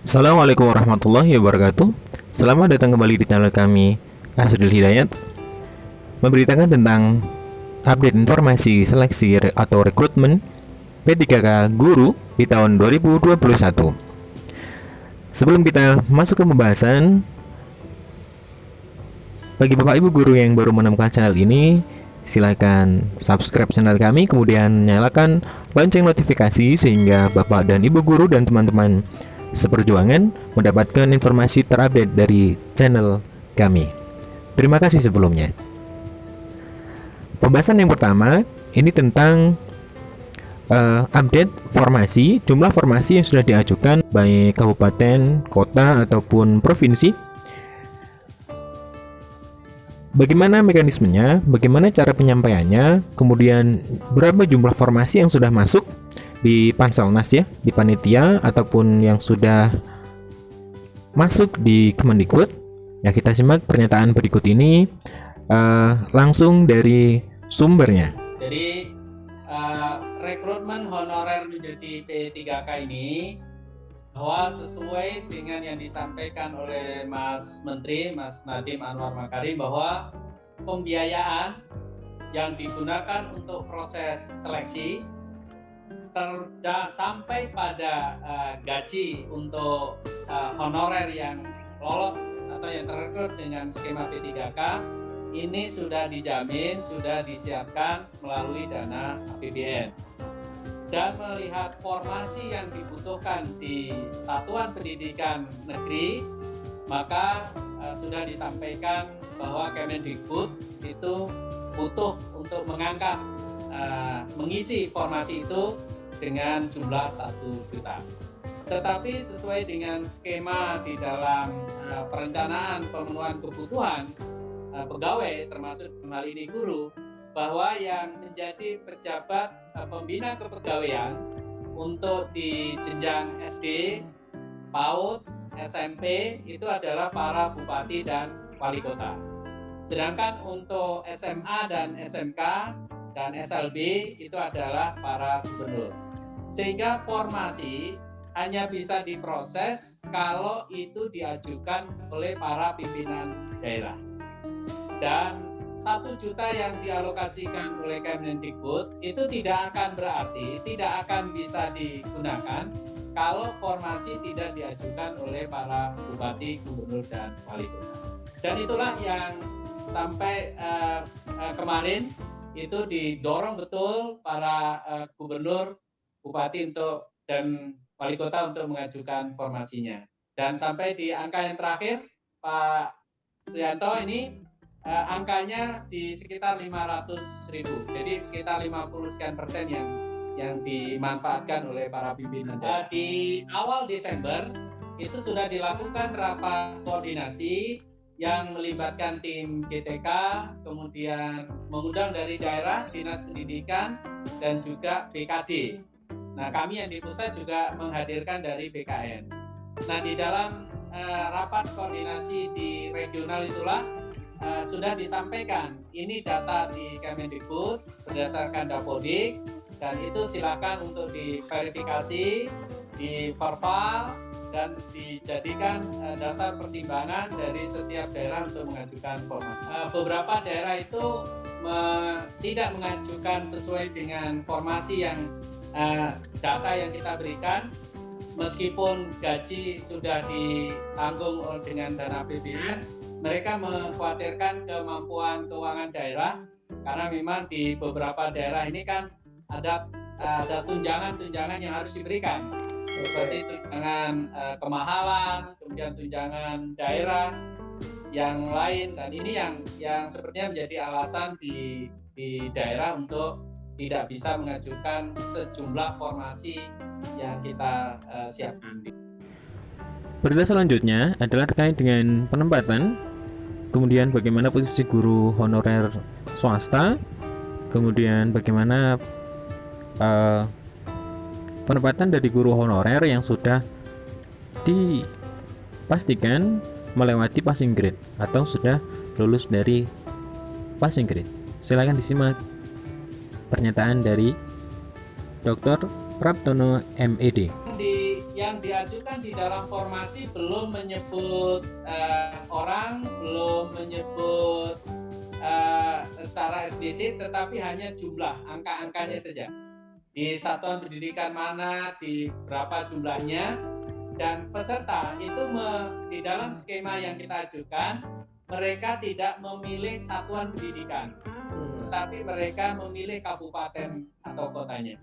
Assalamualaikum warahmatullahi wabarakatuh. Selamat datang kembali di channel kami, Asril Hidayat, memberitakan tentang update informasi seleksi atau rekrutmen P3K guru di tahun 2021. Sebelum kita masuk ke pembahasan, bagi Bapak Ibu guru yang baru menemukan channel ini, silakan subscribe channel kami, kemudian nyalakan lonceng notifikasi sehingga Bapak dan Ibu guru dan teman-teman seperjuangan mendapatkan informasi terupdate dari channel kami. Terima kasih sebelumnya. Pembahasan yang pertama ini tentang update formasi, jumlah formasi yang sudah diajukan baik kabupaten, kota ataupun provinsi. Bagaimana mekanismenya, bagaimana cara penyampaiannya, kemudian berapa jumlah formasi yang sudah masuk di Panselnas ya, di panitia ataupun yang sudah masuk di Kemendikbud. Ya, kita simak pernyataan berikut ini langsung dari sumbernya. Jadi rekrutmen honorer menjadi P3K ini bahwa sesuai dengan yang disampaikan oleh Mas Menteri, Mas Nadiem Anwar Makarim, bahwa pembiayaan yang digunakan untuk proses seleksi sampai pada gaji untuk honorer yang lolos atau yang terekrut dengan skema P3K ini sudah dijamin, sudah disiapkan melalui dana APBN. Dan melihat formasi yang dibutuhkan di satuan pendidikan negeri, maka sudah disampaikan bahwa Kemendikbud itu butuh untuk mengangkat mengisi formasi itu dengan jumlah 1 juta. Tetapi sesuai dengan skema di dalam perencanaan pemenuhan kebutuhan pegawai termasuk hal ini guru, bahwa yang menjadi pejabat pembina kepegawaian untuk di jenjang SD, PAUD, SMP itu adalah para bupati dan wali kota. Sedangkan untuk SMA dan SMK dan SLB itu adalah para gubernur. Sehingga formasi hanya bisa diproses kalau itu diajukan oleh para pimpinan daerah. Dan 1 juta yang dialokasikan oleh Kemendikbud itu tidak akan berarti tidak akan bisa digunakan kalau formasi tidak diajukan oleh para bupati, gubernur, dan wali kota. Dan itulah yang sampai kemarin itu didorong betul para gubernur, bupati dan wali kota untuk mengajukan formasinya. Dan sampai di angka yang terakhir, Pak Suyanto ini angkanya di sekitar 500.000. Jadi sekitar 50 sekian persen yang dimanfaatkan oleh para pimpinan. Di awal Desember itu sudah dilakukan rapat koordinasi yang melibatkan tim GTK, kemudian mengundang dari daerah, Dinas Pendidikan, dan juga BKD. Nah, kami yang di pusat juga menghadirkan dari BKN. Nah, di dalam rapat koordinasi di regional itulah sudah disampaikan, ini data di Kemendikbud berdasarkan Dapodik, dan itu silakan untuk diverifikasi, diverval, dan dijadikan dasar pertimbangan dari setiap daerah untuk mengajukan formasi. Beberapa daerah itu tidak mengajukan sesuai dengan formasi yang data yang kita berikan, meskipun gaji sudah ditanggung dengan dana APBN, mereka mengkhawatirkan kemampuan keuangan daerah, karena memang di beberapa daerah ini kan ada tunjangan-tunjangan yang harus diberikan, seperti tunjangan kemahalan, kemudian tunjangan daerah yang lain, dan ini yang sepertinya menjadi alasan di daerah untuk tidak bisa mengajukan sejumlah formasi yang kita siapkan. Berita selanjutnya adalah terkait dengan penempatan, kemudian bagaimana posisi guru honorer swasta, kemudian bagaimana penempatan dari guru honorer yang sudah dipastikan melewati passing grade atau sudah lulus dari passing grade. Silakan disimak pernyataan dari Dr. Praptono MED. Yang diajukan di dalam formasi belum menyebut orang, belum menyebut secara eksplisit, tetapi hanya jumlah, angka-angkanya saja. Di satuan pendidikan mana, di berapa jumlahnya, dan peserta itu di dalam skema yang kita ajukan, mereka tidak memilih satuan pendidikan, tetapi mereka memilih kabupaten atau kotanya.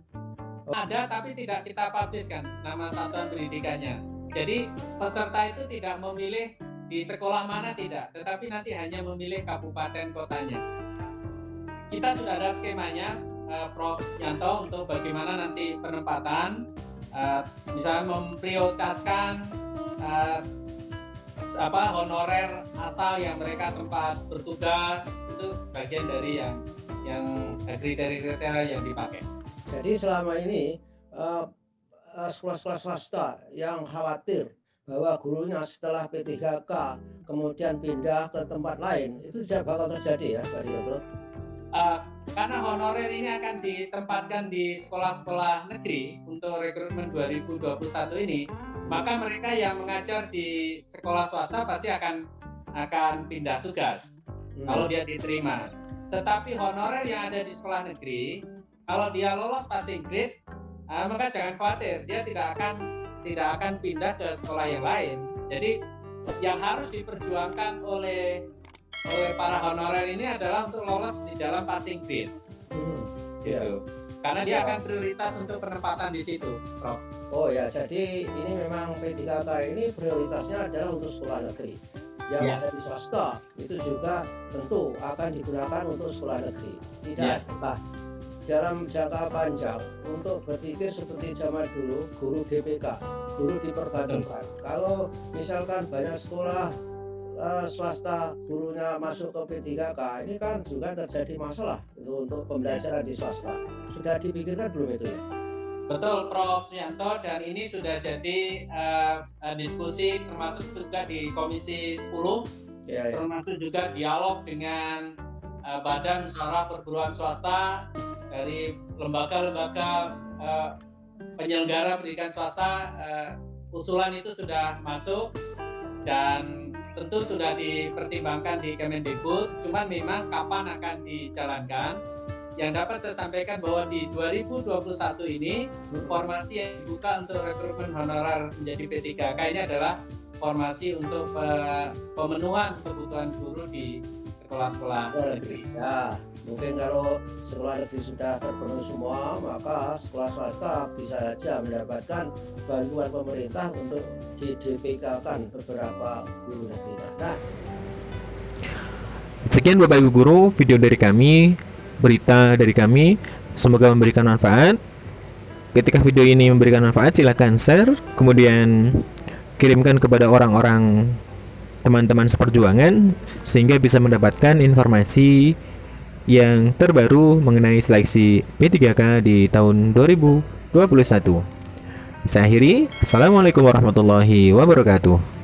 Ada tapi tidak kita publiskan nama satuan pendidikannya. Jadi peserta itu tidak memilih di sekolah mana, tidak, tetapi nanti hanya memilih kabupaten kotanya. Kita sudah ada skemanya, Prof. Yanto, untuk bagaimana nanti penempatan, misalnya memprioritaskan honorer asal yang mereka tempat bertugas, itu bagian dari yang kriteria yang dipakai. Jadi selama ini sekolah-sekolah swasta yang khawatir bahwa gurunya setelah P3K kemudian pindah ke tempat lain, itu tidak bakal terjadi ya, Pak Rioto? Karena honorer ini akan ditempatkan di sekolah-sekolah negeri untuk rekrutmen 2021 ini, maka mereka yang mengajar di sekolah swasta pasti akan pindah tugas kalau dia diterima. Tetapi honorer yang ada di sekolah negeri, kalau dia lolos passing grade, maka jangan khawatir, dia tidak akan pindah ke sekolah yang lain. Jadi yang harus diperjuangkan oleh para honorer ini adalah untuk lolos di dalam passing grade. Gitu. Karena dia akan prioritas untuk penempatan di situ, Prof. Oh ya, jadi ini memang P3K ini prioritasnya adalah untuk sekolah negeri. Yang ada di swasta itu juga tentu akan digunakan untuk sekolah negeri. Tidak dalam jangka panjang untuk berpikir seperti zaman dulu, guru DPK, guru diperbantukan. Kalau misalkan banyak sekolah swasta gurunya masuk ke P3K, ini kan juga terjadi masalah untuk pembelajaran di swasta. Sudah dipikirkan belum itu? Betul, Prof. Yanto, dan ini sudah jadi diskusi termasuk juga di Komisi 10, termasuk juga dialog dengan Badan Musyawarah Perguruan Swasta, dari lembaga-lembaga penyelenggara pendidikan swasta. Usulan itu sudah masuk dan tentu sudah dipertimbangkan di Kemendikbud, cuman memang kapan akan dijalankan. Yang dapat saya sampaikan bahwa di 2021 ini formasi yang dibuka untuk rekrutmen honorer menjadi P3K ini adalah formasi untuk pemenuhan kebutuhan guru di sekolah-sekolah negeri. Ya, mungkin kalau sekolah negeri sudah terpenuhi semua, maka sekolah swasta bisa saja mendapatkan bantuan pemerintah untuk di DPK-kan beberapa guru negeri. Nah, sekian Bapak Ibu Guru, video dari kami, berita dari kami, semoga memberikan manfaat. Ketika video ini memberikan manfaat, silakan share, kemudian kirimkan kepada orang-orang teman-teman seperjuangan sehingga bisa mendapatkan informasi yang terbaru mengenai seleksi P3K di tahun 2021. Saya akhiri, Assalamualaikum warahmatullahi wabarakatuh.